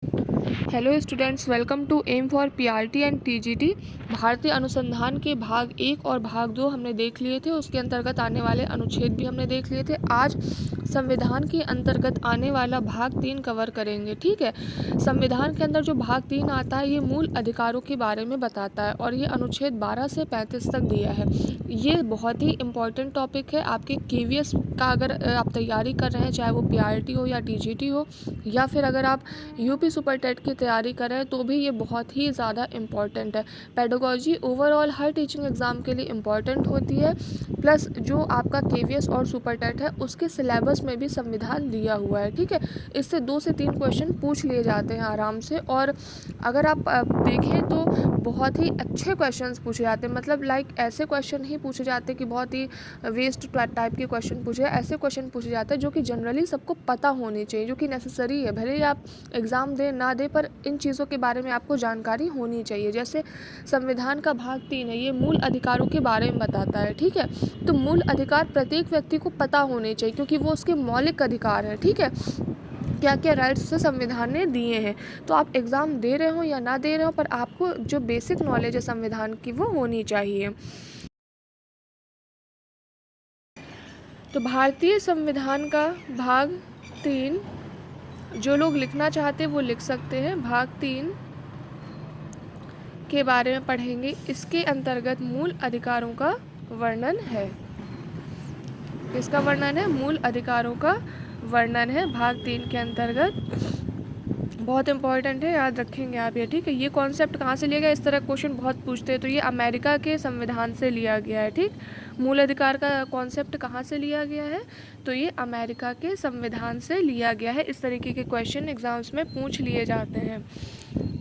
Hello students, welcome to M for PRT and TGT. भारतीय अनुसंधान के भाग 1 और भाग 2 हमने देख लिए थे। उसके अंतर्गत आने वाले अनुच्छेद भी हमने देख लिए थे। आज संविधान के अंतर्गत आने वाला भाग 3 कवर करेंगे। ठीक है, संविधान के अंदर जो भाग 3 आता है ये मूल अधिकारों के बारे में बताता है और ये अनुच्छेद 12 से 35 तक दिया है। ये बहुत ही इम्पॉर्टेंट टॉपिक है आपके केवीएस का। अगर आप तैयारी कर रहे हैं, चाहे वो पीआरटी हो या टीजीटी हो, या फिर अगर आप यूपी सुपर टेट की तैयारी कर रहे हैं, तो भी ये बहुत ही ज़्यादा इम्पॉर्टेंट है। पेडागोजी ओवरऑल हर टीचिंग एग्ज़ाम के लिए इम्पॉर्टेंट होती है। प्लस जो आपका केवीएस और सुपर टेट है उसके सिलेबस में भी संविधान दिया हुआ है। ठीक है, इससे 2 से 3 क्वेश्चन पूछ लिए जाते हैं आराम से। और अगर आप देखें तो बहुत ही अच्छे क्वेश्चंस पूछे जाते हैं। मतलब ऐसे क्वेश्चन ही पूछे जाते हैं कि बहुत ही वेस्ट टाइप के क्वेश्चन पूछे, ऐसे क्वेश्चन पूछे जाते हैं जो कि जनरली सबको पता होने चाहिए, जो कि नेसेसरी है। भले ही आप एग्ज़ाम दे ना दे, पर इन चीज़ों के बारे में आपको जानकारी होनी चाहिए। जैसे संविधान का भाग 3 है, ये मूल अधिकारों के बारे में बताता है। ठीक है, तो मूल अधिकार प्रत्येक व्यक्ति को पता होने चाहिए क्योंकि वो उसके मौलिक अधिकार हैं। ठीक है, क्या क्या राइट्स से संविधान ने दिए हैं। तो आप एग्ज़ाम दे रहे हो या ना दे रहे हो, पर आपको जो बेसिक नॉलेज है संविधान की वो होनी चाहिए। तो भारतीय संविधान का भाग 3 जो लोग लिखना चाहते हैं वो लिख सकते हैं। भाग 3 के बारे में पढ़ेंगे। इसके अंतर्गत मूल अधिकारों का वर्णन है। किसका वर्णन है? मूल अधिकारों का वर्णन है भाग 3 के अंतर्गत। बहुत इंपॉर्टेंट है, याद रखेंगे आप ये। ठीक है, ये कॉन्सेप्ट कहाँ से लिया गया? इस तरह क्वेश्चन बहुत पूछते हैं। तो ये अमेरिका के संविधान से लिया गया है। ठीक, मूल अधिकार का कॉन्सेप्ट कहाँ से लिया गया है? तो ये अमेरिका के संविधान से लिया गया है। इस तरीके के क्वेश्चन एग्जाम्स में पूछ लिए जाते हैं,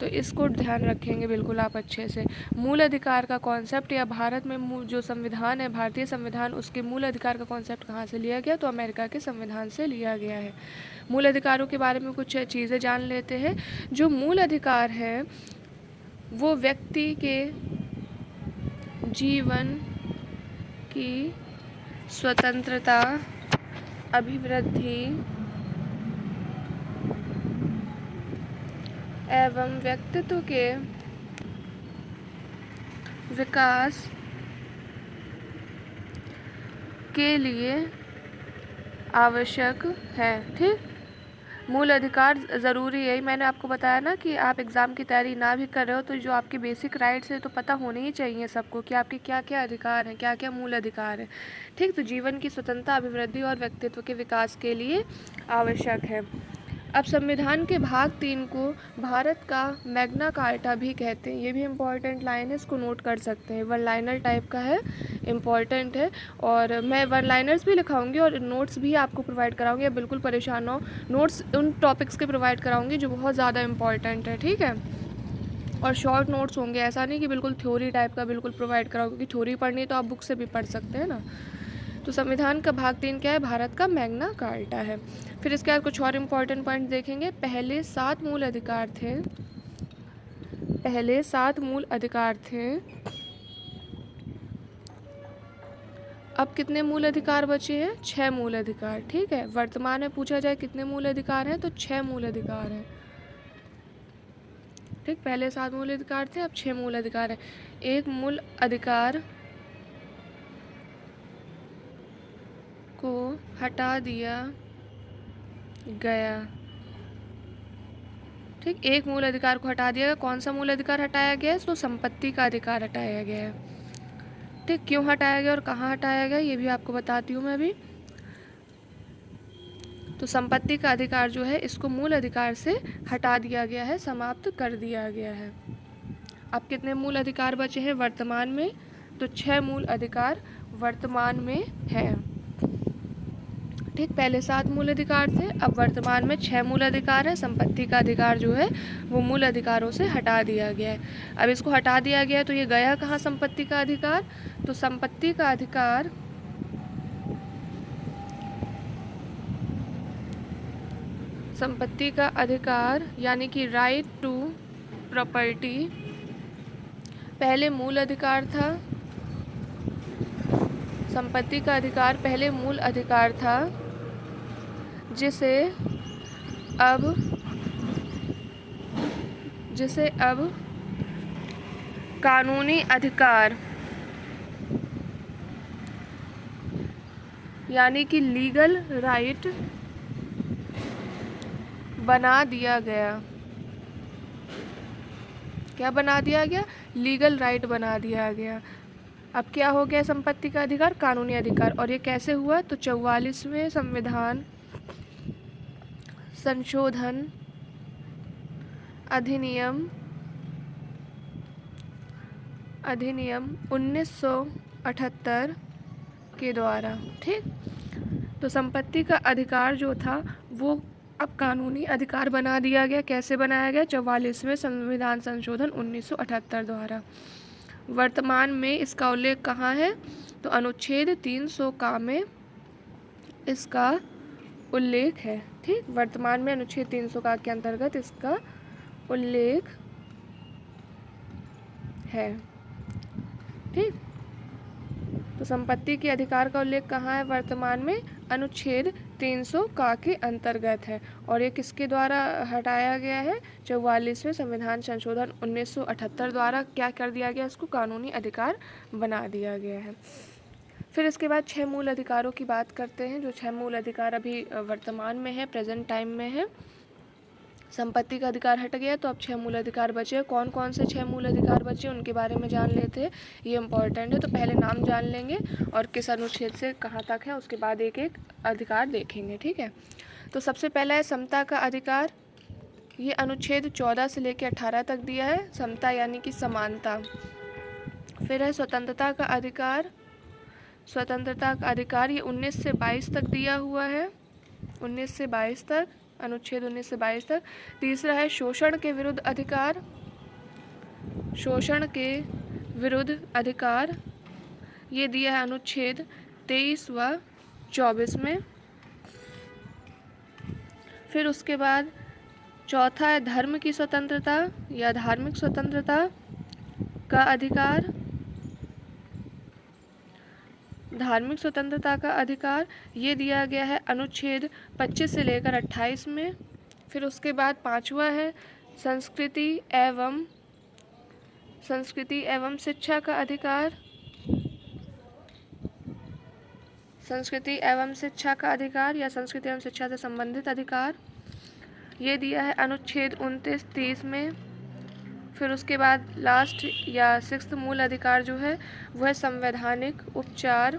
तो इसको ध्यान रखेंगे बिल्कुल आप अच्छे से। मूल अधिकार का कॉन्सेप्ट या भारत में जो संविधान है, भारतीय संविधान, उसके मूल अधिकार का कॉन्सेप्ट कहाँ से लिया गया? तो अमेरिका के संविधान से लिया गया है। मूल अधिकारों के बारे में कुछ चीज़ें जान लेते हैं। जो मूल अधिकार है वो व्यक्ति के जीवन की स्वतंत्रता, अभिवृद्धि एवं व्यक्तित्व के विकास के लिए आवश्यक है। ठीक, मूल अधिकार ज़रूरी है। मैंने आपको बताया ना कि आप एग्ज़ाम की तैयारी ना भी कर रहे हो तो जो आपके बेसिक राइट्स है तो पता होने ही चाहिए सबको कि आपके क्या क्या अधिकार हैं, क्या क्या मूल अधिकार है। ठीक, तो जीवन की स्वतंत्रता, अभिवृद्धि और व्यक्तित्व के विकास के लिए आवश्यक है। अब संविधान के भाग 3 को भारत का मैग्ना कार्टा भी कहते हैं। ये भी इम्पॉर्टेंट लाइन है, इसको नोट कर सकते हैं। वन लाइनर टाइप का है, इम्पॉर्टेंट है। और मैं वन लाइनर्स भी लिखाऊंगी और नोट्स भी आपको प्रोवाइड कराऊंगी। आप बिल्कुल परेशान हो, नोट्स उन टॉपिक्स के प्रोवाइड कराऊंगी जो बहुत ज़्यादा इम्पॉर्टेंट है। ठीक है, और शॉर्ट नोट्स होंगे, ऐसा नहीं कि बिल्कुल थ्योरी टाइप का बिल्कुल प्रोवाइड कराओ, क्योंकि थ्योरी पढ़नी है तो आप बुक से भी पढ़ सकते हैं ना। तो संविधान का भाग 3 क्या है? भारत का मैग्ना कार्टा है। फिर इसके बाद कुछ और इम्पोर्टेंट पॉइंट देखेंगे। पहले 7 मूल अधिकार थे। पहले 7 मूल अधिकार थे। अब कितने मूल अधिकार बचे हैं? 6 मूल अधिकार। ठीक है, वर्तमान में पूछा जाए कितने मूल अधिकार हैं तो 6 मूल अधिकार हैं। ठीक, पहले 7 मूल अधिकार थे, अब 6 मूल अधिकार है। एक मूल अधिकार को हटा दिया गया। ठीक, एक मूल अधिकार को हटा दिया गया। कौन सा मूल अधिकार हटाया गया है? तो संपत्ति का अधिकार हटाया गया है। ठीक, क्यों हटाया गया और कहाँ हटाया गया ये भी आपको बताती हूँ मैं अभी। तो संपत्ति का अधिकार जो है इसको मूल अधिकार से हटा दिया गया है, समाप्त कर दिया गया है। अब कितने मूल अधिकार बचे हैं वर्तमान में? तो 6 मूल अधिकार वर्तमान में है। ठीक, पहले 7 मूल अधिकार थे, अब वर्तमान में 6 मूल अधिकार है। संपत्ति का अधिकार जो है वो मूल अधिकारों से हटा दिया गया है। अब इसको हटा दिया गया है तो ये गया कहाँ संपत्ति का अधिकार? तो संपत्ति का अधिकार यानी कि राइट टू प्रॉपर्टी पहले मूल अधिकार था। संपत्ति का अधिकार पहले मूल अधिकार था, जिसे अब जिसे अब कानूनी अधिकार यानी कि लीगल राइट बना दिया गया। क्या बना दिया गया? लीगल राइट बना दिया गया। अब क्या हो गया संपत्ति का अधिकार? कानूनी अधिकार। और ये कैसे हुआ? तो 44वें संविधान संशोधन अधिनियम 1978 के द्वारा। ठीक, तो संपत्ति का अधिकार जो था वो अब कानूनी अधिकार बना दिया गया। कैसे बनाया गया? 44वें संविधान संशोधन 1978 द्वारा। वर्तमान में इसका उल्लेख कहाँ है? तो अनुच्छेद 300 का में इसका उल्लेख है। ठीक, वर्तमान में अनुच्छेद 300 का के अंतर्गत इसका उल्लेख है। ठीक, तो संपत्ति के अधिकार का उल्लेख कहाँ है वर्तमान में? अनुच्छेद 300 का के अंतर्गत है। और ये किसके द्वारा हटाया गया है? 44वें संविधान संशोधन 1978 द्वारा क्या कर दिया गया? इसको कानूनी अधिकार बना दिया गया है। फिर इसके बाद 6 मूल अधिकारों की बात करते हैं। जो 6 मूल अधिकार अभी वर्तमान में है, प्रेजेंट टाइम में है। संपत्ति का अधिकार हट गया तो अब 6 मूल अधिकार बचे। कौन कौन से 6 मूल अधिकार बचे उनके बारे में जान लेते हैं, ये इम्पोर्टेंट है। तो पहले नाम जान लेंगे और किस अनुच्छेद से कहाँ तक है, उसके बाद एक एक अधिकार देखेंगे। ठीक है, तो सबसे पहला है समता का अधिकार। ये अनुच्छेद 14 से लेकर 18 तक दिया है, समता यानी कि समानता। फिर है स्वतंत्रता का अधिकार। स्वतंत्रता का अधिकार ये 19 से 22 तक दिया हुआ है, 19 से 22 तक, अनुच्छेद 19 से 22 तक। तीसरा है शोषण के विरुद्ध अधिकार। शोषण के विरुद्ध अधिकार ये दिया है अनुच्छेद 23 व 24 में। फिर उसके बाद चौथा है धर्म की स्वतंत्रता या धार्मिक स्वतंत्रता का अधिकार। धार्मिक स्वतंत्रता का अधिकार ये दिया गया है अनुच्छेद 25 से लेकर 28 में। फिर उसके बाद पांचवा है संस्कृति एवं शिक्षा का अधिकार। संस्कृति एवं शिक्षा का अधिकार या संस्कृति एवं शिक्षा से संबंधित अधिकार ये दिया है अनुच्छेद 29-30 में। फिर उसके बाद लास्ट या 6th मूल अधिकार जो है वह संवैधानिक उपचार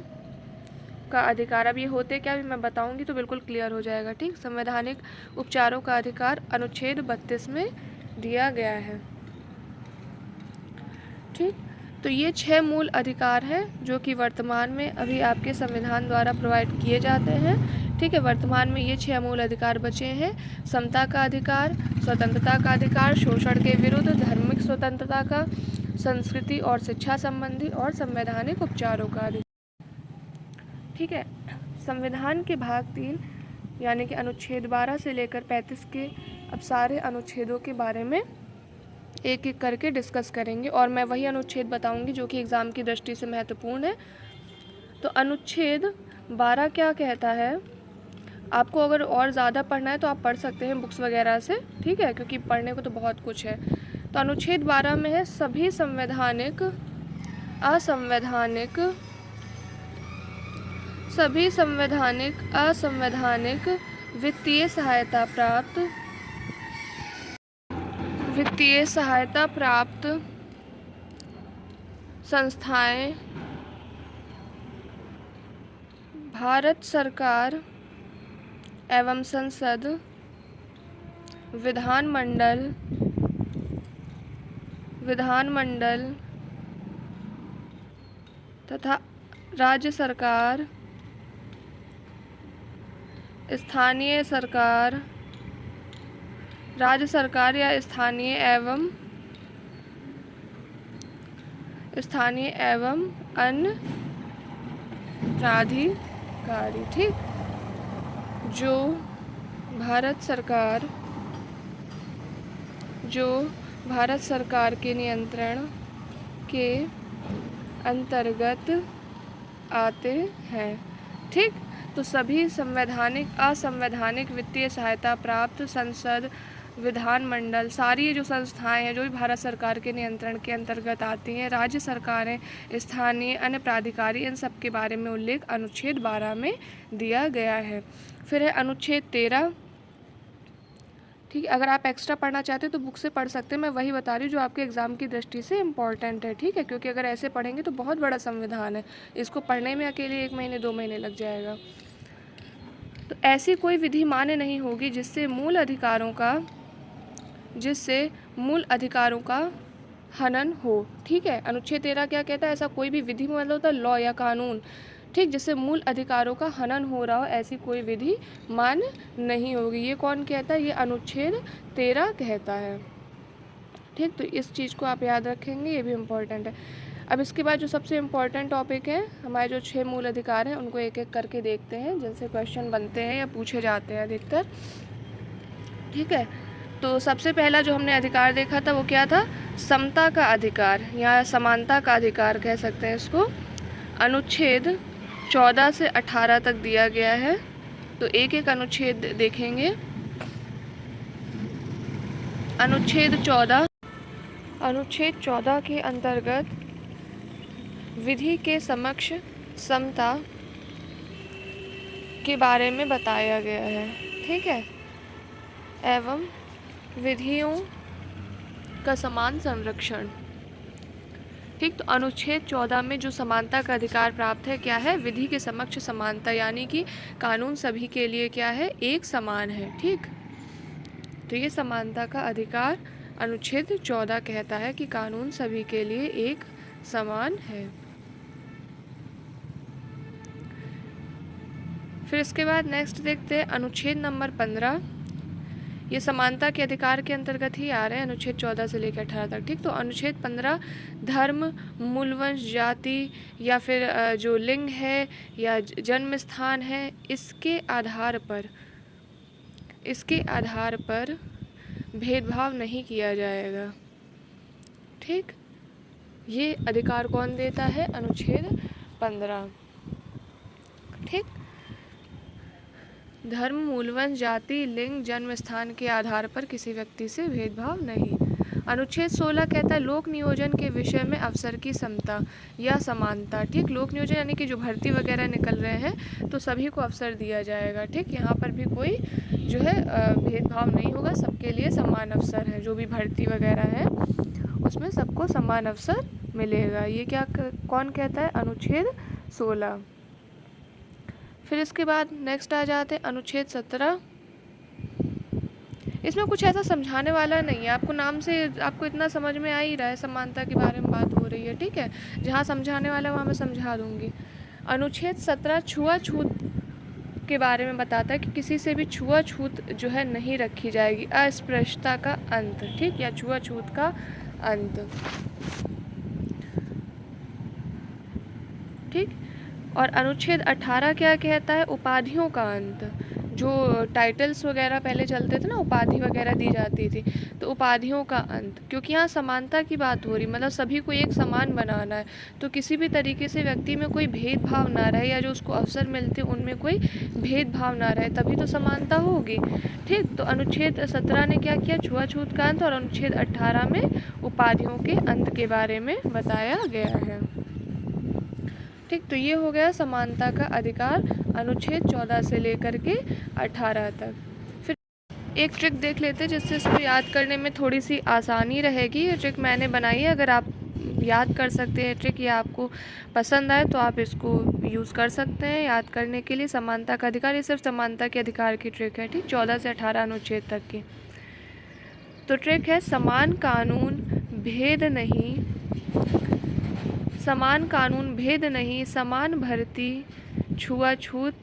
का अधिकार। अब ये होते क्या भी मैं बताऊंगी तो बिल्कुल क्लियर हो जाएगा। ठीक, संवैधानिक उपचारों का अधिकार अनुच्छेद 32 में दिया गया है। ठीक, तो ये 6 मूल अधिकार हैं जो कि वर्तमान में अभी आपके संविधान द्वारा प्रोवाइड किए जाते हैं। ठीक है, वर्तमान में ये 6 मूल अधिकार बचे हैं। समता का अधिकार, स्वतंत्रता का अधिकार, शोषण के विरुद्ध, धार्मिक स्वतंत्रता का, संस्कृति और शिक्षा संबंधी और संवैधानिक उपचारों का अधिकार। ठीक है, संविधान के भाग 3 यानी कि अनुच्छेद 12 से लेकर 35 के अब सारे अनुच्छेदों के बारे में एक एक करके डिस्कस करेंगे और मैं वही अनुच्छेद बताऊंगी जो कि एग्ज़ाम की दृष्टि से महत्वपूर्ण है। तो अनुच्छेद 12 क्या कहता है? आपको अगर और ज़्यादा पढ़ना है तो आप पढ़ सकते हैं बुक्स वगैरह से। ठीक है, क्योंकि पढ़ने को तो बहुत कुछ है। तो अनुच्छेद 12 में है सभी संवैधानिक असंवैधानिक वित्तीय सहायता प्राप्त संस्थाएं भारत सरकार एवं संसद, विधानमंडल तथा राज्य सरकार, स्थानीय सरकार, राज्य सरकार या स्थानीय एवं अन्य प्राधिकारी। ठीक, जो भारत सरकार के नियंत्रण के अंतर्गत आते हैं। ठीक, तो सभी संवैधानिक असंवैधानिक वित्तीय सहायता प्राप्त संसद, विधानमंडल, सारी ये जो संस्थाएं हैं जो भी भारत सरकार के नियंत्रण के अंतर्गत आती हैं, राज्य सरकारें, स्थानीय अन्य प्राधिकारी, इन सब के बारे में उल्लेख अनुच्छेद 12 में दिया गया है। फिर है अनुच्छेद 13। ठीक है, अगर आप एक्स्ट्रा पढ़ना चाहते हैं तो बुक से पढ़ सकते हैं, मैं वही बता रही हूँ जो आपके एग्ज़ाम की दृष्टि से इम्पॉर्टेंट है। ठीक है, क्योंकि अगर ऐसे पढ़ेंगे तो बहुत बड़ा संविधान है, इसको पढ़ने में अकेले 1 महीने 2 महीने लग जाएगा। तो ऐसी कोई विधि मान्य नहीं होगी जिससे मूल अधिकारों का हनन हो। ठीक है, अनुच्छेद 13 क्या कहता है? ऐसा कोई भी विधि मतलब होता है लॉ या कानून, ठीक, जिससे मूल अधिकारों का हनन हो रहा हो, ऐसी कोई विधि मान्य नहीं होगी। ये कौन कहता है? ये अनुच्छेद 13 कहता है। ठीक, तो इस चीज़ को आप याद रखेंगे, ये भी इम्पोर्टेंट है। अब इसके बाद जो सबसे इम्पोर्टेंट टॉपिक है, हमारे जो 6 मूल अधिकार हैं उनको एक एक करके देखते हैं, जिनसे क्वेश्चन बनते हैं या पूछे जाते हैं अधिकतर। ठीक है, तो सबसे पहला जो हमने अधिकार देखा था वो क्या था? समता का अधिकार या समानता का अधिकार कह सकते हैं इसको। अनुच्छेद 14 से 18 तक दिया गया है, तो एक एक अनुच्छेद देखेंगे। अनुच्छेद 14 के अंतर्गत विधि के समक्ष समता के बारे में बताया गया है। ठीक है, एवं विधियों का समान संरक्षण। ठीक, तो अनुच्छेद 14 में जो समानता का अधिकार प्राप्त है क्या है? विधि के समक्ष समानता, यानी कि कानून सभी के लिए क्या है? एक समान है। ठीक, तो ये समानता का अधिकार अनुच्छेद 14 कहता है कि कानून सभी के लिए एक समान है। फिर इसके बाद नेक्स्ट देखते हैं अनुच्छेद नंबर 15। ये समानता के अधिकार के अंतर्गत ही आ रहे हैं, अनुच्छेद 14 से लेकर 18 तक। ठीक, तो अनुच्छेद 15 धर्म, मूलवंश, जाति या फिर जो लिंग है या जन्म स्थान है, इसके आधार पर भेदभाव नहीं किया जाएगा। ठीक, ये अधिकार कौन देता है? अनुच्छेद 15। ठीक, धर्म, मूलवंश, जाति, लिंग, जन्म स्थान के आधार पर किसी व्यक्ति से भेदभाव नहीं। अनुच्छेद 16 कहता है लोक नियोजन के विषय में अवसर की समता या समानता। ठीक, लोक नियोजन यानी कि जो भर्ती वगैरह निकल रहे हैं तो सभी को अवसर दिया जाएगा। ठीक, यहाँ पर भी कोई जो है भेदभाव नहीं होगा, सबके लिए समान अवसर है। जो भी भर्ती वगैरह है उसमें सबको समान अवसर मिलेगा। ये क्या कौन कहता है? अनुच्छेद 16। फिर इसके बाद नेक्स्ट आ जाते हैं अनुच्छेद 17। इसमें कुछ ऐसा समझाने वाला नहीं है, आपको नाम से आपको इतना समझ में आ ही रहा है, समानता के बारे में बात हो रही है। ठीक है, जहाँ समझाने वाला है वहाँ मैं समझा दूँगी। अनुच्छेद 17 छुआछूत के बारे में बताता है कि किसी से भी छुआछूत जो है नहीं रखी जाएगी, अस्पृश्यता का अंत। ठीक, या छुआछूत का अंत। ठीक, और अनुच्छेद 18 क्या कहता है? उपाधियों का अंत। जो टाइटल्स वगैरह पहले चलते थे ना, उपाधि वगैरह दी जाती थी, तो उपाधियों का अंत, क्योंकि यहाँ समानता की बात हो रही, मतलब सभी को एक समान बनाना है, तो किसी भी तरीके से व्यक्ति में कोई भेदभाव ना रहे, या जो उसको अवसर मिलते उनमें कोई भेदभाव ना रहे, तभी तो समानता होगी। ठीक, तो अनुच्छेद 17 ने क्या किया? छुआछूत का अंत, और अनुच्छेद 18 में उपाधियों के अंत के बारे में बताया गया है। ठीक, तो ये हो गया समानता का अधिकार अनुच्छेद 14 से लेकर के 18 तक। फिर एक ट्रिक देख लेते हैं जिससे इसको याद करने में थोड़ी सी आसानी रहेगी। ये ट्रिक मैंने बनाई है, अगर आप याद कर सकते हैं ट्रिक या आपको पसंद आए तो आप इसको यूज़ कर सकते हैं याद करने के लिए। समानता का अधिकार, ये सिर्फ समानता के अधिकार की ट्रिक है। ठीक, 14 से 18 अनुच्छेद तक की। तो ट्रिक है समान कानून भेद नहीं, समान भर्ती, छुआछूत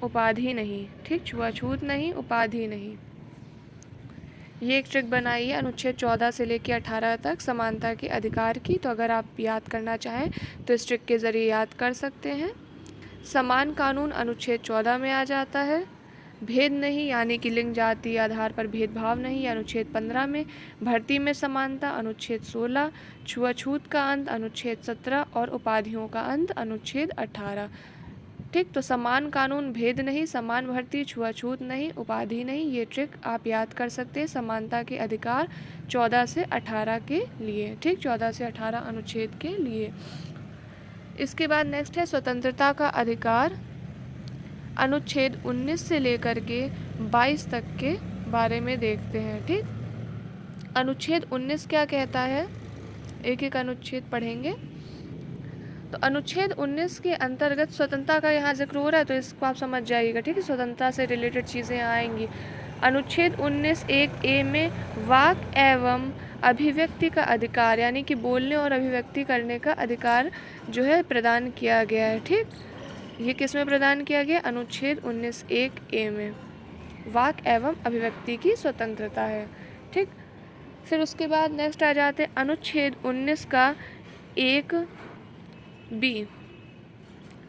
उपाधि नहीं। ठीक, छुआछूत नहीं, उपाधि नहीं। ये एक ट्रिक बनाई है अनुच्छेद 14 से लेकर 18 तक समानता के अधिकार की। तो अगर आप याद करना चाहें तो इस ट्रिक के ज़रिए याद कर सकते हैं। समान कानून अनुच्छेद 14 में आ जाता है। भेद नहीं यानी कि लिंग जाति आधार पर भेदभाव नहीं, अनुच्छेद 15 में। भर्ती में समानता अनुच्छेद 16, छुआछूत का अंत अनुच्छेद 17 और उपाधियों का अंत अनुच्छेद 18। ठीक, तो समान कानून भेद नहीं, समान भर्ती छुआछूत नहीं, उपाधि नहीं, ये ट्रिक आप याद कर सकते हैं समानता के अधिकार 14 से 18 के लिए। ठीक, 14 से 18 अनुच्छेद के लिए। इसके बाद नेक्स्ट है स्वतंत्रता का अधिकार, अनुच्छेद 19 से लेकर के 22 तक के बारे में देखते हैं। ठीक, अनुच्छेद 19 क्या कहता है, एक एक अनुच्छेद पढ़ेंगे। तो अनुच्छेद 19 के अंतर्गत स्वतंत्रता का यहाँ जिक्र हो रहा है, तो इसको आप समझ जाइएगा। ठीक है, स्वतंत्रता से रिलेटेड चीज़ें आएंगी। अनुच्छेद 19 एक ए में वाक एवं अभिव्यक्ति का अधिकार, यानी कि बोलने और अभिव्यक्ति करने का अधिकार जो है प्रदान किया गया है। ठीक, ये किस में प्रदान किया गया, अनुच्छेद 19 एक ए में वाक एवं अभिव्यक्ति की स्वतंत्रता है। ठीक, फिर उसके बाद नेक्स्ट आ जाते हैं अनुच्छेद 19 का एक बी।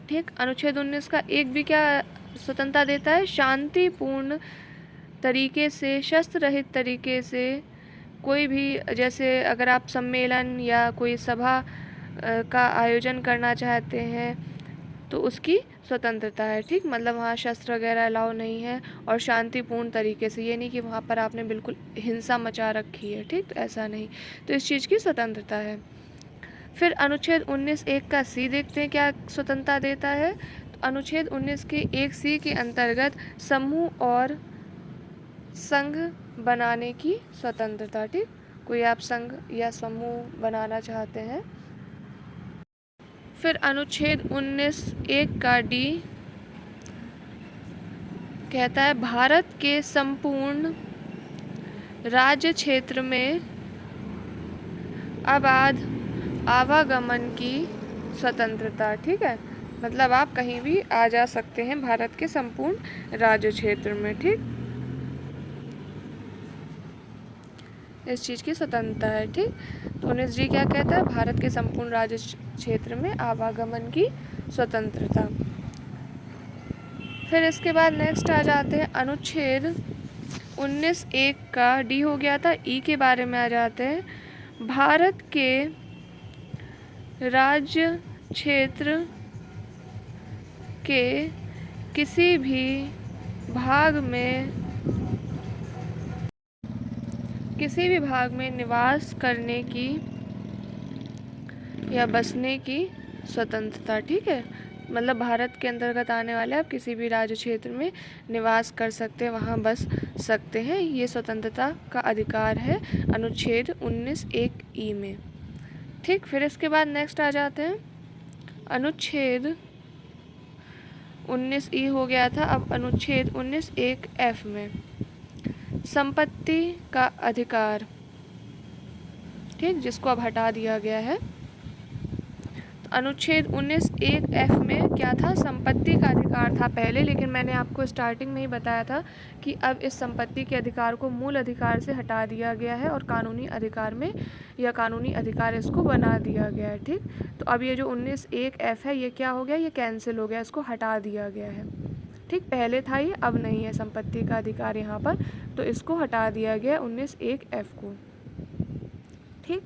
ठीक, अनुच्छेद 19 का एक बी क्या स्वतंत्रता देता है, शांतिपूर्ण तरीके से, शस्त्र रहित तरीके से कोई भी, जैसे अगर आप सम्मेलन या कोई सभा का आयोजन करना चाहते हैं तो उसकी स्वतंत्रता है। ठीक, मतलब वहाँ शस्त्र वगैरह अलाउ नहीं है और शांतिपूर्ण तरीके से, ये नहीं कि वहाँ पर आपने बिल्कुल हिंसा मचा रखी है। ठीक, तो ऐसा नहीं, तो इस चीज़ की स्वतंत्रता है। फिर अनुच्छेद 19 एक का सी देखते हैं क्या स्वतंत्रता देता है। तो अनुच्छेद 19 के एक सी के अंतर्गत समूह और संघ बनाने की स्वतंत्रता। ठीक, कोई आप संघ या समूह बनाना चाहते हैं। फिर अनुच्छेद 19 एक का डी कहता है भारत के संपूर्ण राज्य क्षेत्र में अबाध आवागमन की स्वतंत्रता। ठीक है, मतलब आप कहीं भी आ जा सकते हैं भारत के संपूर्ण राज्य क्षेत्र में। ठीक, इस चीज़ की स्वतंत्रता है। ठीक, तो 19 जी क्या कहता है, भारत के संपूर्ण राज्य क्षेत्र में आवागमन की स्वतंत्रता। फिर इसके बाद नेक्स्ट आ जाते हैं अनुच्छेद 19 एक का डी हो गया था, ई के बारे में आ जाते हैं। भारत के राज्य क्षेत्र के किसी भी भाग में निवास करने की या बसने की स्वतंत्रता। ठीक है, मतलब भारत के अंतर्गत आने वाले आप किसी भी राज्य क्षेत्र में निवास कर सकते हैं, वहाँ बस सकते हैं, ये स्वतंत्रता का अधिकार है अनुच्छेद 19 एक ई में। ठीक, फिर इसके बाद नेक्स्ट आ जाते हैं अनुच्छेद 19 ई हो गया था, अब अनुच्छेद 19 एक एफ में संपत्ति का अधिकार। ठीक, जिसको अब हटा दिया गया है। तो अनुच्छेद 19 एक एफ में क्या था, संपत्ति का अधिकार था पहले, लेकिन मैंने आपको स्टार्टिंग में ही बताया था कि अब इस संपत्ति के अधिकार को मूल अधिकार से हटा दिया गया है और कानूनी अधिकार में या कानूनी अधिकार इसको बना दिया गया है। ठीक, तो अब ये जो 19 एक एफ है ये क्या हो गया, ये कैंसिल हो गया, इसको हटा दिया गया है। ठीक, पहले था ये, अब नहीं है संपत्ति का अधिकार यहाँ पर, तो इसको हटा दिया गया 19 एक एफ को। ठीक,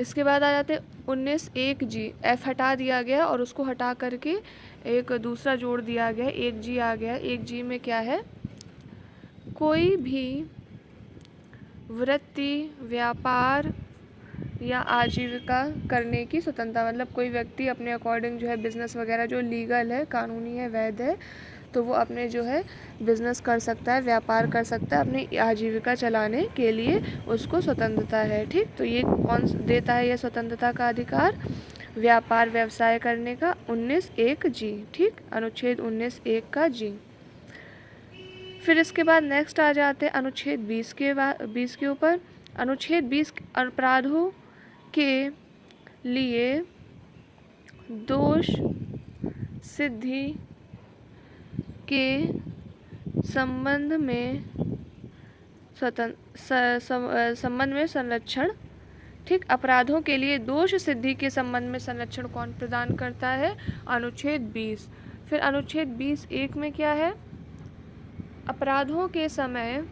इसके बाद आ जाते 19 एक जी, एफ हटा दिया गया और उसको हटा करके एक दूसरा जोड़ दिया गया, एक जी आ गया। एक जी में क्या है, कोई भी वृत्ति, व्यापार या आजीविका करने की स्वतंत्रता, मतलब कोई व्यक्ति अपने अकॉर्डिंग जो है बिजनेस वगैरह जो लीगल है, कानूनी है, वैध है, तो वो अपने जो है बिजनेस कर सकता है, व्यापार कर सकता है, अपनी आजीविका चलाने के लिए उसको स्वतंत्रता है। ठीक, तो ये कौन देता है ये स्वतंत्रता का अधिकार, व्यापार व्यवसाय करने का 19 एक जी। ठीक, अनुच्छेद 19 एक का जी। फिर इसके बाद नेक्स्ट आ जाते हैं अनुच्छेद 20 के ऊपर। अनुच्छेद 20 अपराधों के लिए दोष सिद्धि के संबंध में संरक्षण। ठीक, अपराधों के लिए दोष सिद्धि के संबंध में संरक्षण कौन प्रदान करता है, अनुच्छेद 20। फिर अनुच्छेद 20 एक में क्या है, अपराधों के समय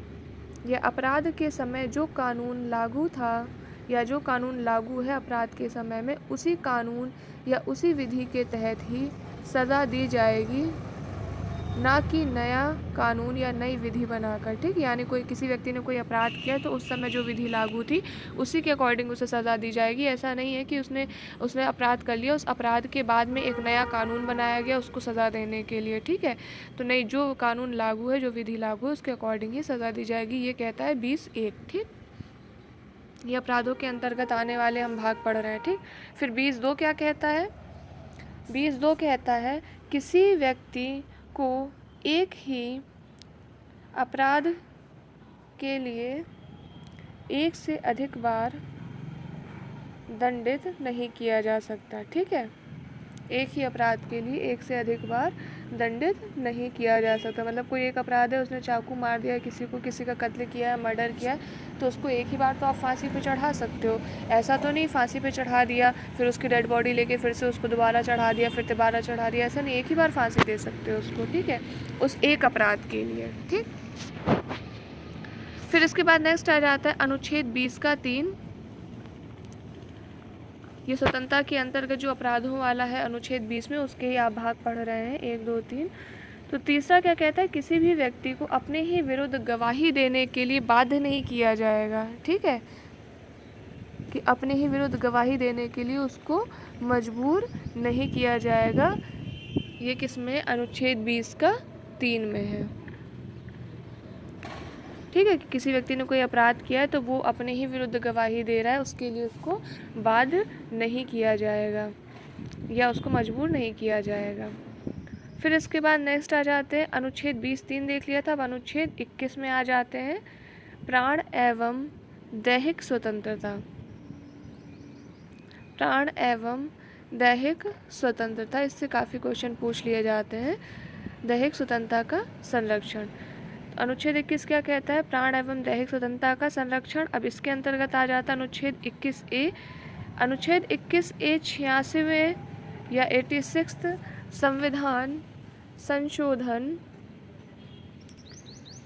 या अपराध के समय जो कानून लागू था या जो कानून लागू है अपराध के समय में, उसी कानून या उसी विधि के तहत ही सज़ा दी जाएगी, ना कि नया कानून या नई विधि बनाकर। ठीक, यानी कोई किसी व्यक्ति ने कोई अपराध किया तो उस समय जो विधि लागू थी उसी के अकॉर्डिंग उसे सज़ा दी जाएगी। ऐसा नहीं है कि उसने अपराध कर लिया, उस अपराध के बाद में एक नया कानून बनाया गया उसको सज़ा देने के लिए। ठीक है, तो नहीं, जो कानून लागू है, जो विधि लागू है, उसके अकॉर्डिंग ही सज़ा दी जाएगी। ये कहता है 20(1). ठीक, ये अपराधों के अंतर्गत आने वाले हम भाग पढ़ रहे हैं। ठीक, फिर 20(2) क्या कहता है? 20(2) कहता है किसी व्यक्ति को एक ही अपराध के लिए एक से अधिक बार दंडित नहीं किया जा सकता। ठीक है, एक ही अपराध के लिए एक से अधिक बार दंडित नहीं किया जा सकता। मतलब कोई एक अपराध है, उसने चाकू मार दिया किसी को, किसी का कत्ल किया है, मर्डर किया है, तो उसको एक ही बार तो आप फांसी पे चढ़ा सकते हो। ऐसा तो नहीं फांसी पे चढ़ा दिया फिर उसकी डेड बॉडी लेके फिर से उसको दोबारा चढ़ा दिया, फिर दोबारा चढ़ा दिया, ऐसा नहीं, एक ही बार फांसी दे सकते हो उसको। ठीक है, उस एक अपराध के लिए। ठीक, फिर इसके बाद नेक्स्ट आ जाता है अनुच्छेद 20(3). ये स्वतंत्रता के अंतर्गत जो अपराधों वाला है अनुच्छेद 20 में, उसके ही आप भाग पढ़ रहे हैं 1, 2, 3। तो तीसरा क्या कहता है? किसी भी व्यक्ति को अपने ही विरुद्ध गवाही देने के लिए बाध्य नहीं किया जाएगा। ठीक है, कि अपने ही विरुद्ध गवाही देने के लिए उसको मजबूर नहीं किया जाएगा। ये किसमें? अनुच्छेद 20(3) में है। ठीक है, कि किसी व्यक्ति ने कोई अपराध किया है तो वो अपने ही विरुद्ध गवाही दे रहा है, उसके लिए उसको बाध्य नहीं किया जाएगा या उसको मजबूर नहीं किया जाएगा। फिर इसके बाद नेक्स्ट आ जाते हैं अनुच्छेद 20(3) देख लिया था। अब अनुच्छेद 21 में आ जाते हैं प्राण एवं दैहिक स्वतंत्रता। प्राण एवं दैहिक स्वतंत्रता, इससे काफ़ी क्वेश्चन पूछ लिए जाते हैं। दैहिक स्वतंत्रता का संरक्षण, अनुच्छेद 21 क्या कहता है? प्राण एवं दैहिक स्वतंत्रता का संरक्षण। अब इसके अंतर्गत आ जाता है अनुच्छेद 21(a). अनुच्छेद 21(a) 86वें या 86th संविधान संशोधन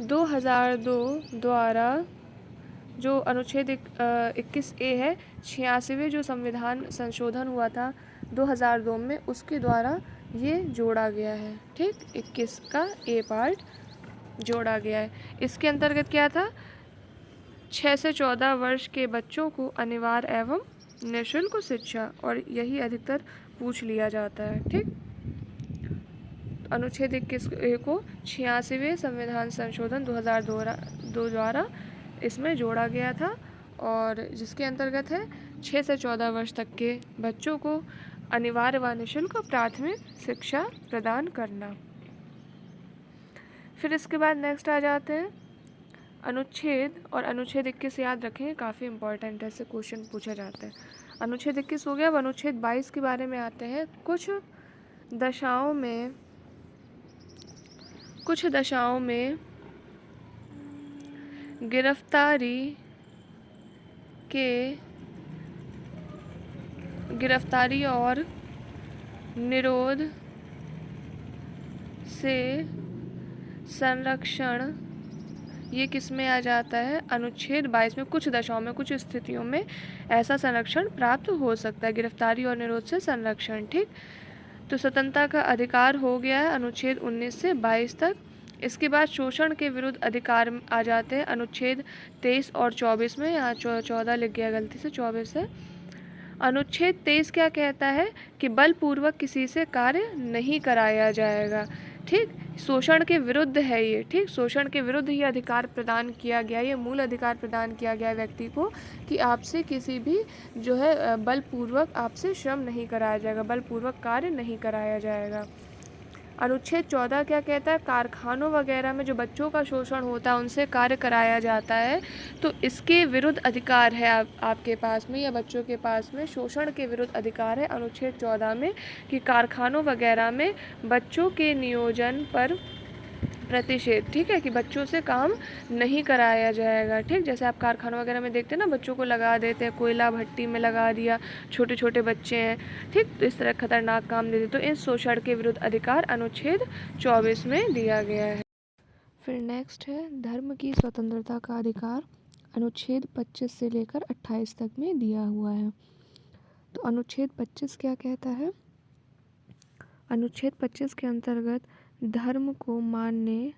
2002 द्वारा, जो अनुच्छेद 21(a) है, 86वें जो संविधान संशोधन हुआ था 2002 में, उसके द्वारा ये जोड़ा गया है। ठीक, 21 का ए पार्ट जोड़ा गया है। इसके अंतर्गत क्या था? 6 से 14 वर्ष के बच्चों को अनिवार्य एवं निःशुल्क शिक्षा, और यही अधिकतर पूछ लिया जाता है। ठीक, अनुच्छेद 21 को 86वें संविधान संशोधन 2002 द्वारा इसमें जोड़ा गया था, और जिसके अंतर्गत है 6 से 14 वर्ष तक के बच्चों को अनिवार्य व निःशुल्क प्राथमिक शिक्षा प्रदान करना। फिर इसके बाद नेक्स्ट आ जाते हैं अनुच्छेद, और अनुच्छेद 21 याद रखें, काफ़ी इंपॉर्टेंट है, ऐसे क्वेश्चन पूछा जाता है। अनुच्छेद 21 हो गया। अब अनुच्छेद 22 के बारे में आते हैं। कुछ दशाओं में गिरफ्तारी और निरोध से संरक्षण, ये किस में आ जाता है? अनुच्छेद 22 में। कुछ दशाओं में, कुछ स्थितियों में ऐसा संरक्षण प्राप्त हो सकता है, गिरफ्तारी और निरोध से संरक्षण। ठीक, तो स्वतंत्रता का अधिकार हो गया है अनुच्छेद 19 से 22 तक। इसके बाद शोषण के विरुद्ध अधिकार आ जाते हैं अनुच्छेद 23 और 24 में। यहाँ 14 लिख गया गलती से, 24 है। अनुच्छेद 23 क्या कहता है? कि बलपूर्वक किसी से कार्य नहीं कराया जाएगा। ठीक, शोषण के विरुद्ध है ये। ठीक, शोषण के विरुद्ध ही अधिकार प्रदान किया गया, ये मूल अधिकार प्रदान किया गया व्यक्ति को, कि आपसे किसी भी जो है बलपूर्वक आपसे श्रम नहीं कराया जाएगा, बलपूर्वक कार्य नहीं कराया जाएगा। अनुच्छेद 14 क्या कहता है? कारखानों वगैरह में जो बच्चों का शोषण होता है, उनसे कार्य कराया जाता है, तो इसके विरुद्ध अधिकार है आपके पास में, या बच्चों के पास में शोषण के विरुद्ध अधिकार है अनुच्छेद 14 में, कि कारखानों वगैरह में बच्चों के नियोजन पर प्रतिषेध। ठीक है, कि बच्चों से काम नहीं कराया जाएगा। ठीक, जैसे आप कारखानों वगैरह में देखते हैं ना, बच्चों को लगा देते हैं, कोयला भट्टी में लगा दिया, छोटे छोटे बच्चे हैं। ठीक, तो इस तरह खतरनाक काम देते, तो इस शोषण के विरुद्ध अधिकार अनुच्छेद 24 में दिया गया है। फिर नेक्स्ट है धर्म की स्वतंत्रता का अधिकार, अनुच्छेद 25 से लेकर 28 तक में दिया हुआ है। तो अनुच्छेद 25 क्या कहता है? अनुच्छेद 25 के अंतर्गत धर्म को मानने,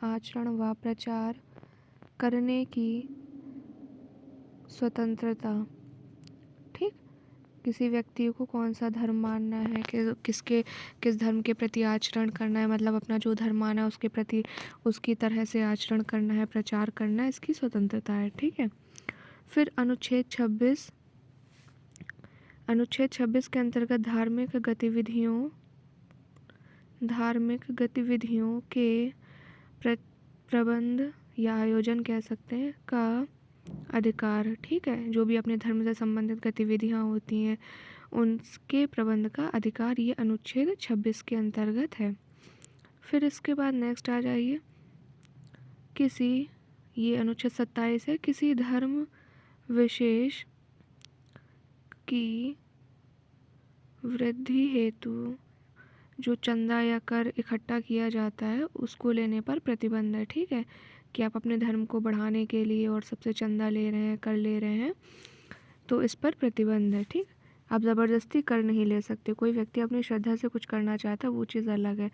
आचरण व प्रचार करने की स्वतंत्रता। ठीक, किसी व्यक्ति को कौन सा धर्म मानना है, किस धर्म के प्रति आचरण करना है, मतलब अपना जो धर्म माना है उसके प्रति उसकी तरह से आचरण करना है, प्रचार करना है, इसकी स्वतंत्रता है। ठीक है। फिर अनुच्छेद 26 के अंतर्गत धार्मिक गतिविधियों के प्रबंध या आयोजन कह सकते हैं का अधिकार। ठीक है, जो भी अपने धर्म से संबंधित गतिविधियां होती हैं उनके प्रबंध का अधिकार ये अनुच्छेद 26 के अंतर्गत है। फिर इसके बाद नेक्स्ट आ जाइए, ये अनुच्छेद 27 है, किसी धर्म विशेष की वृद्धि हेतु जो चंदा या कर इकट्ठा किया जाता है उसको लेने पर प्रतिबंध है। ठीक है, कि आप अपने धर्म को बढ़ाने के लिए और सबसे चंदा ले रहे हैं, कर ले रहे हैं, तो इस पर प्रतिबंध है। ठीक, आप ज़बरदस्ती कर नहीं ले सकते। कोई व्यक्ति अपनी श्रद्धा से कुछ करना चाहता है वो चीज़ अलग है।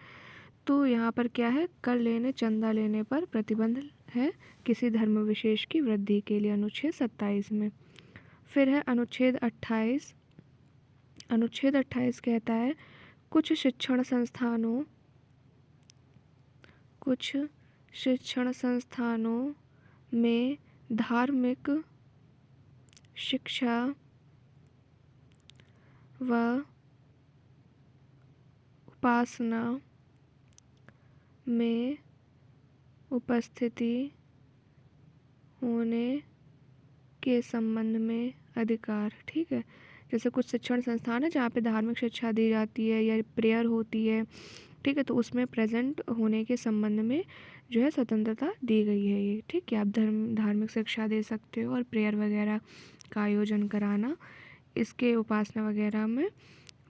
तो यहाँ पर क्या है, कर लेने, चंदा लेने पर प्रतिबंध है किसी धर्म विशेष की वृद्धि के लिए, अनुच्छेद 27 में। फिर है अनुच्छेद 28। अनुच्छेद 28 कहता है कुछ शिक्षण संस्थानों में धार्मिक शिक्षा व उपासना में उपस्थिति होने के संबंध में अधिकार। ठीक है, जैसे कुछ शिक्षण संस्थान है जहाँ पे धार्मिक शिक्षा दी जाती है या प्रेयर होती है। ठीक है, तो उसमें प्रेजेंट होने के संबंध में जो है स्वतंत्रता दी गई है ये। ठीक है, आप धार्मिक शिक्षा दे सकते हो और प्रेयर वगैरह का आयोजन कराना, इसके उपासना वगैरह में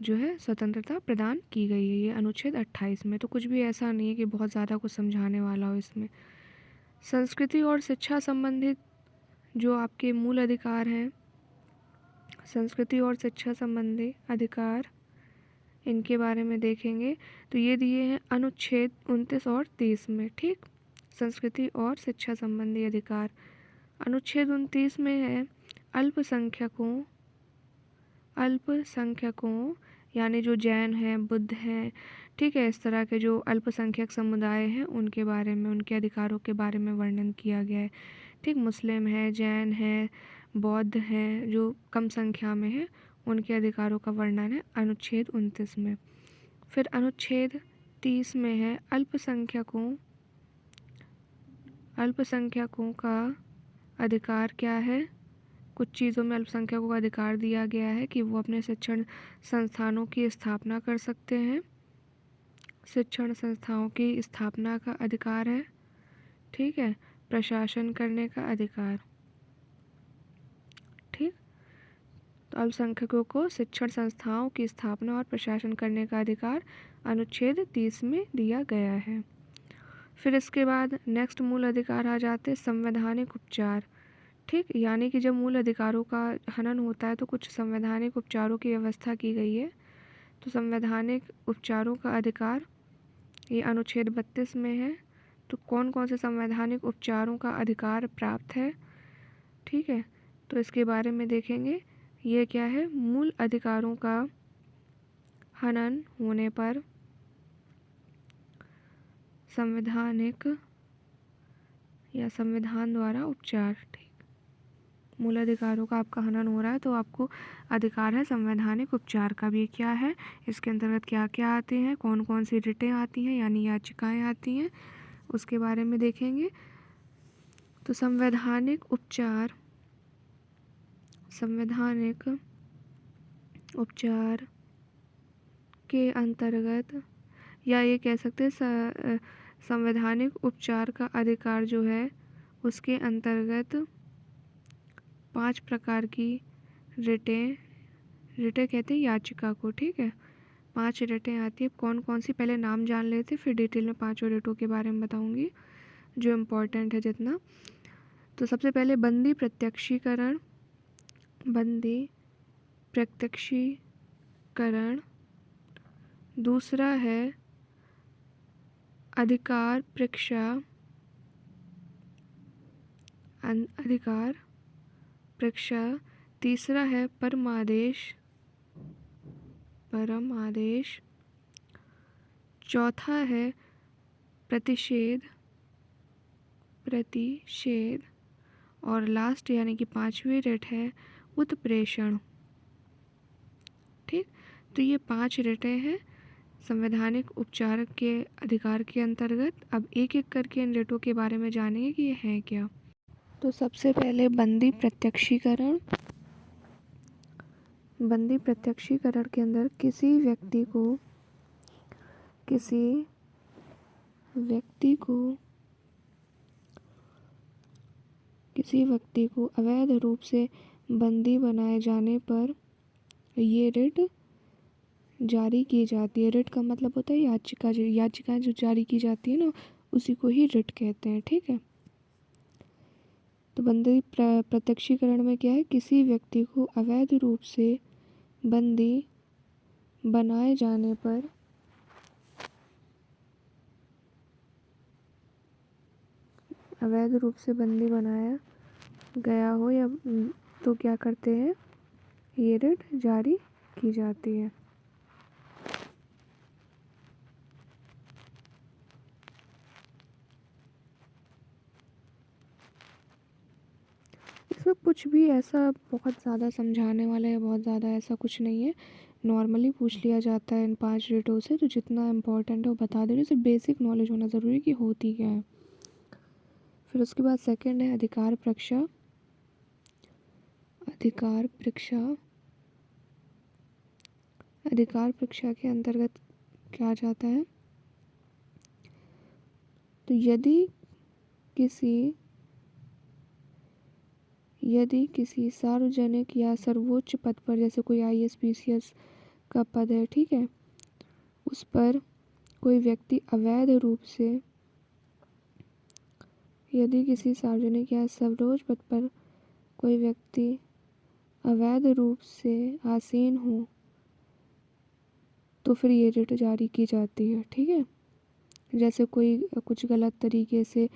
जो है स्वतंत्रता प्रदान की गई है ये अनुच्छेद 28 में। तो कुछ भी ऐसा नहीं है कि बहुत ज़्यादा कुछ समझाने वाला हो इसमें। संस्कृति और शिक्षा संबंधित जो आपके मूल अधिकार हैं, संस्कृति और शिक्षा संबंधी अधिकार, इनके बारे में देखेंगे तो ये दिए हैं अनुच्छेद 29 और 30 में। ठीक, संस्कृति और शिक्षा संबंधी अधिकार। अनुच्छेद 29 में है अल्पसंख्यकों यानी जो जैन हैं, बुद्ध हैं, ठीक है, इस तरह के जो अल्पसंख्यक समुदाय हैं उनके बारे में, उनके अधिकारों के बारे में वर्णन किया गया है। ठीक, मुस्लिम है, जैन है, बौद्ध हैं, जो कम संख्या में है, उनके अधिकारों का वर्णन है अनुच्छेद 29 में। फिर अनुच्छेद 30 में है अल्पसंख्यकों का अधिकार क्या है। कुछ चीज़ों में अल्पसंख्यकों का अधिकार दिया गया है कि वो अपने शिक्षण संस्थानों की स्थापना कर सकते हैं। शिक्षण संस्थाओं की स्थापना का अधिकार है। ठीक है, प्रशासन करने का अधिकार। ठीक, तो अल्पसंख्यकों को शिक्षण संस्थाओं की स्थापना और प्रशासन करने का अधिकार अनुच्छेद 30 में दिया गया है। फिर इसके बाद नेक्स्ट मूल अधिकार आ जाते हैं संवैधानिक उपचार। ठीक, यानी कि जब मूल अधिकारों का हनन होता है तो कुछ संवैधानिक उपचारों की व्यवस्था की गई है। तो संवैधानिक उपचारों का अधिकार ये अनुच्छेद 32 में है। तो कौन कौन से संवैधानिक उपचारों का अधिकार प्राप्त है। ठीक है, तो इसके बारे में देखेंगे। ये क्या है, मूल अधिकारों का हनन होने पर संवैधानिक या संविधान द्वारा उपचार। ठीक, मूल अधिकारों का आपका हनन हो रहा है तो आपको अधिकार है संवैधानिक उपचार का भी। क्या है, इसके अंतर्गत क्या क्या आते हैं, कौन कौन सी रिटें आती हैं यानी याचिकाएं आती हैं, उसके बारे में देखेंगे। तो संवैधानिक उपचार के अंतर्गत, या ये कह सकते हैं संवैधानिक उपचार का अधिकार जो है उसके अंतर्गत 5 प्रकार की रिटें कहते हैं याचिका को। ठीक है, 5 रिटें आती है। कौन कौन सी, पहले नाम जान लेते फिर डिटेल में 5 रिटों के बारे में बताऊंगी जो इम्पोर्टेंट है जितना। तो सबसे पहले बंदी प्रत्यक्षीकरण, दूसरा है अधिकार परीक्षा, अधिकार परीक्षा, तीसरा है परमादेश, परम आदेश, चौथा है प्रतिषेध, प्रतिषेध, और लास्ट यानी कि पांचवी रिट है उत्प्रेषण। ठीक, तो ये 5 रिटें हैं संवैधानिक उपचार के अधिकार के अंतर्गत। अब एक एक करके इन रिटों के बारे में जानेंगे कि ये हैं क्या। तो सबसे पहले बंदी प्रत्यक्षीकरण। बंदी प्रत्यक्षीकरण के अंदर किसी व्यक्ति को अवैध रूप से बंदी बनाए जाने पर ये रिट जारी की जाती है। रिट का मतलब होता है याचिका, याचिका जो जारी की जाती है ना, उसी को ही रिट कहते हैं। ठीक है, तो बंदी प्रत्यक्षीकरण में क्या है, किसी व्यक्ति को अवैध रूप से बंदी बनाए जाने पर अवैध रूप से बंदी बनाया गया हो या तो क्या करते हैं, ये रिट जारी की जाती है। इसमें कुछ भी ऐसा बहुत ज़्यादा समझाने वाला या बहुत ज़्यादा ऐसा कुछ नहीं है, नॉर्मली पूछ लिया जाता है इन 5 रिटों से, तो जितना इम्पोर्टेंट है वो बता दे रही हूँ। सिर्फ बेसिक नॉलेज होना ज़रूरी है कि होती क्या है। फिर उसके बाद सेकंड है अधिकार परीक्षा। अधिकार परीक्षा, अधिकार परीक्षा के अंतर्गत क्या आ जाता है, तो यदि किसी सार्वजनिक या सर्वोच्च पद पर, जैसे कोई IAS PCS का पद है, ठीक है, उस पर कोई व्यक्ति अवैध रूप से, यदि किसी सार्वजनिक या सर्वोच्च पद पर कोई व्यक्ति अवैध रूप से आसीन हो तो फिर ये रिट जारी की जाती है। ठीक है, जैसे कोई कुछ गलत तरीके से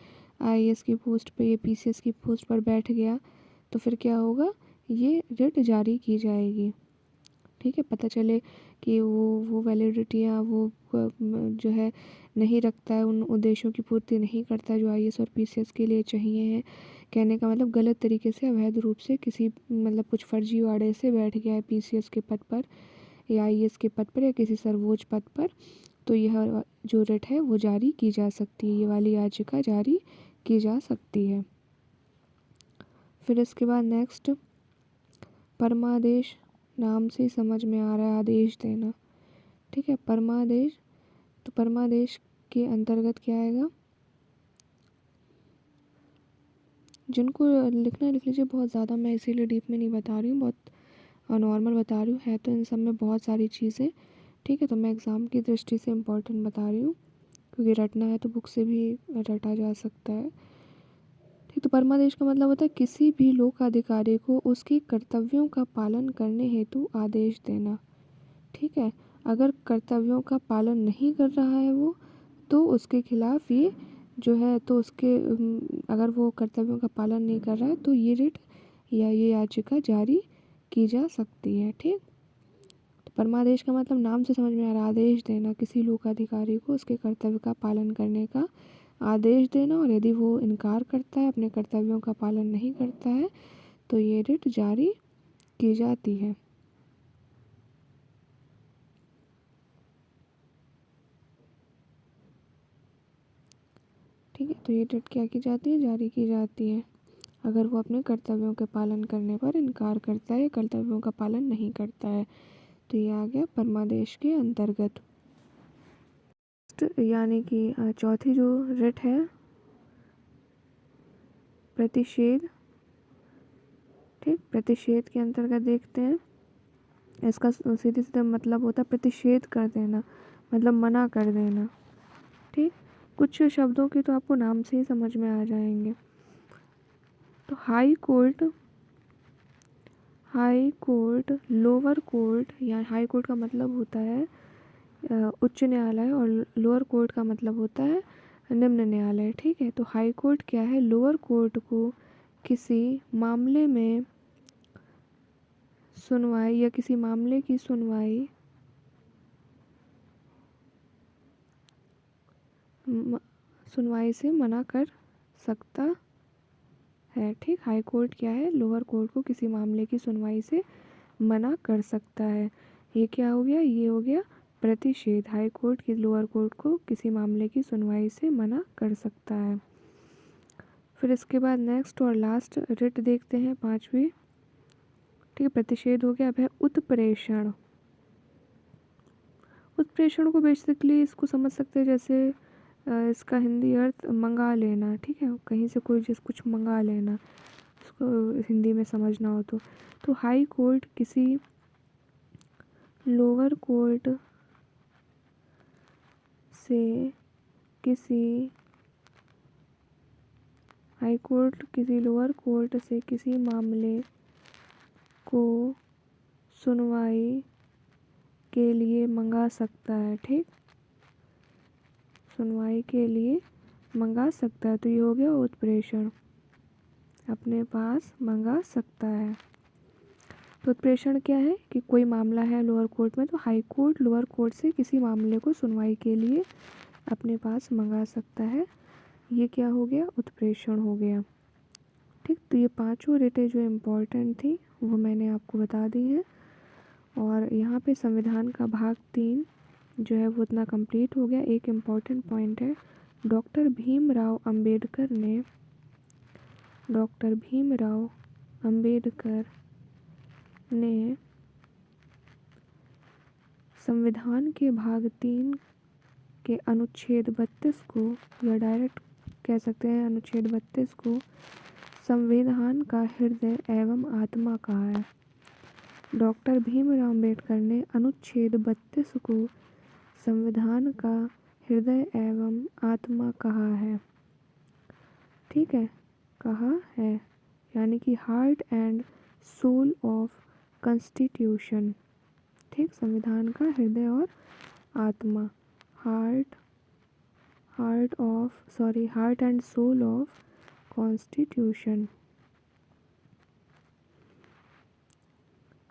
IAS की पोस्ट पे या PCS की पोस्ट पर बैठ गया तो फिर क्या होगा, ये रिट जारी की जाएगी। ठीक है, पता चले कि वो वैलिडिटियाँ वो जो है नहीं रखता है, उन उद्देश्यों की पूर्ति नहीं करता है जो IAS और PCS के लिए चाहिए हैं। कहने का मतलब गलत तरीके से अवैध रूप से किसी मतलब कुछ फर्जीवाड़े से बैठ गया है PCS के पद पर या IAS के पद पर या किसी सर्वोच्च पद पर, तो यह जो रिट है वो जारी की जा सकती है, ये वाली याचिका जारी की जा सकती है। फिर इसके बाद नेक्स्ट परमादेश, नाम से ही समझ में आ रहा है आदेश देना। ठीक है, परमादेश, तो परमादेश के अंतर्गत क्या आएगा, जिनको लिखना लिख लीजिए, बहुत ज़्यादा मैं इसीलिए डीप में नहीं बता रही हूँ, बहुत नॉर्मल बता रही हूँ, है तो इन सब में बहुत सारी चीज़ें। ठीक है, तो मैं एग्ज़ाम की दृष्टि से इम्पोर्टेंट बता रही हूँ, क्योंकि रटना है तो बुक से भी रटा जा सकता है। ठीक, तो परमादेश का मतलब होता है किसी भी लोक अधिकारी को उसके कर्तव्यों का पालन करने हेतु आदेश देना। ठीक है, अगर कर्तव्यों का पालन नहीं कर रहा है वो, तो उसके खिलाफ ये जो है, तो उसके अगर वो कर्तव्यों का पालन नहीं कर रहा है तो ये रिट या ये याचिका जारी की जा सकती है। ठीक, तो परमादेश का मतलब नाम से समझ में आ रहा, आदेश देना, किसी लोक अधिकारी को उसके कर्तव्य का पालन करने का आदेश देना, और यदि वो इनकार करता है, अपने कर्तव्यों का पालन नहीं करता है, तो ये रिट जारी की जाती है। ठीक है, तो ये रिट क्या की जाती है, जारी की जाती है, अगर वो अपने कर्तव्यों के पालन करने पर इनकार करता है या कर्तव्यों का पालन नहीं करता है। तो ये आ गया परमादेश के अंतर्गत। यानी कि चौथी जो रिट है प्रतिषेध। ठीक, प्रतिषेध के अंतर्गत देखते हैं, इसका सीधे सीधे मतलब होता है प्रतिषेध कर देना, मतलब मना कर देना। ठीक, कुछ शब्दों के तो आपको नाम से ही समझ में आ जाएंगे। तो high high court, lower court, या हाई कोर्ट का मतलब होता है उच्च न्यायालय और लोअर कोर्ट का मतलब होता है निम्न न्यायालय। ठीक है, तो हाई कोर्ट क्या है, लोअर कोर्ट को किसी मामले में सुनवाई या किसी मामले की सुनवाई से मना कर सकता है। ठीक, हाई कोर्ट क्या है, लोअर कोर्ट को किसी मामले की सुनवाई से मना कर सकता है। ये क्या हो गया, ये हो गया प्रतिषेध। हाई कोर्ट की लोअर कोर्ट को किसी मामले की सुनवाई से मना कर सकता है। फिर इसके बाद नेक्स्ट और लास्ट रिट देखते हैं, पांचवी। ठीक है, प्रतिषेध हो गया। अब है उत्प्रेषण। उत्प्रेषण को बेसिकली इसको समझ सकते हैं जैसे इसका हिंदी अर्थ मंगा लेना। ठीक है, कहीं से कोई जिस कुछ मंगा लेना, उसको हिंदी में समझना हो तो हाई कोर्ट किसी लोअर कोर्ट से हाई कोर्ट किसी लोअर कोर्ट से किसी मामले को सुनवाई के लिए मंगा सकता है। ठीक, सुनवाई के लिए मंगा सकता है, तो ये हो गया उत्प्रेषण, अपने पास मंगा सकता है। तो उत्प्रेषण क्या है कि कोई मामला है लोअर कोर्ट में, तो हाई कोर्ट लोअर कोर्ट से किसी मामले को सुनवाई के लिए अपने पास मंगा सकता है। ये क्या हो गया, उत्प्रेषण हो गया। ठीक, तो ये पांचों रिटें जो इम्पोर्टेंट थी वो मैंने आपको बता दी हैं। और यहाँ पे संविधान का भाग 3 जो है वो इतना कंप्लीट हो गया। एक इम्पॉर्टेंट पॉइंट है, डॉक्टर भीमराव अंबेडकर ने संविधान के भाग 3 के अनुच्छेद 32 को, या डायरेक्ट कह सकते हैं अनुच्छेद 32 को, संविधान का हृदय एवं आत्मा कहा है। डॉक्टर भीमराव अंबेडकर ने अनुच्छेद 32 को संविधान का हृदय एवं आत्मा कहा है। ठीक है, कहा है, यानी कि heart and soul of constitution. ठीक, संविधान का हृदय और आत्मा, heart and soul of constitution.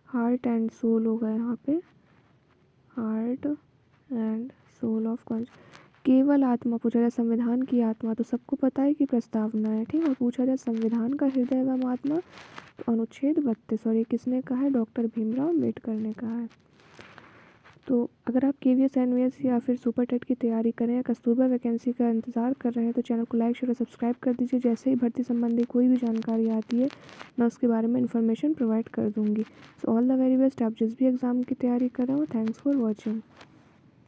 Heart and soul होगा यहाँ पे, हार्ट एंड सोल ऑफ केवल आत्मा। पूछा जाए संविधान की आत्मा, तो सबको पता है कि प्रस्तावना है। ठीक, और पूछा जाए संविधान का हृदय एवं आत्मा, तो अनुच्छेद 32। और ये किसने कहा है, डॉक्टर भीमराव अम्बेडकर ने कहा है। तो अगर आप KVS NVS या फिर सुपर टेट की तैयारी करें या कस्तूरबा वैकेंसी का इंतज़ार कर रहे हैं, तो चैनल को लाइक शेयर और सब्सक्राइब कर दीजिए। जैसे ही भर्ती संबंधी कोई भी जानकारी आती है, मैं उसके बारे में इन्फॉर्मेशन प्रोवाइड कर दूँगी। So all the very best, आप जिस भी एग्ज़ाम की तैयारी कर रहे हो। Thanks for watching.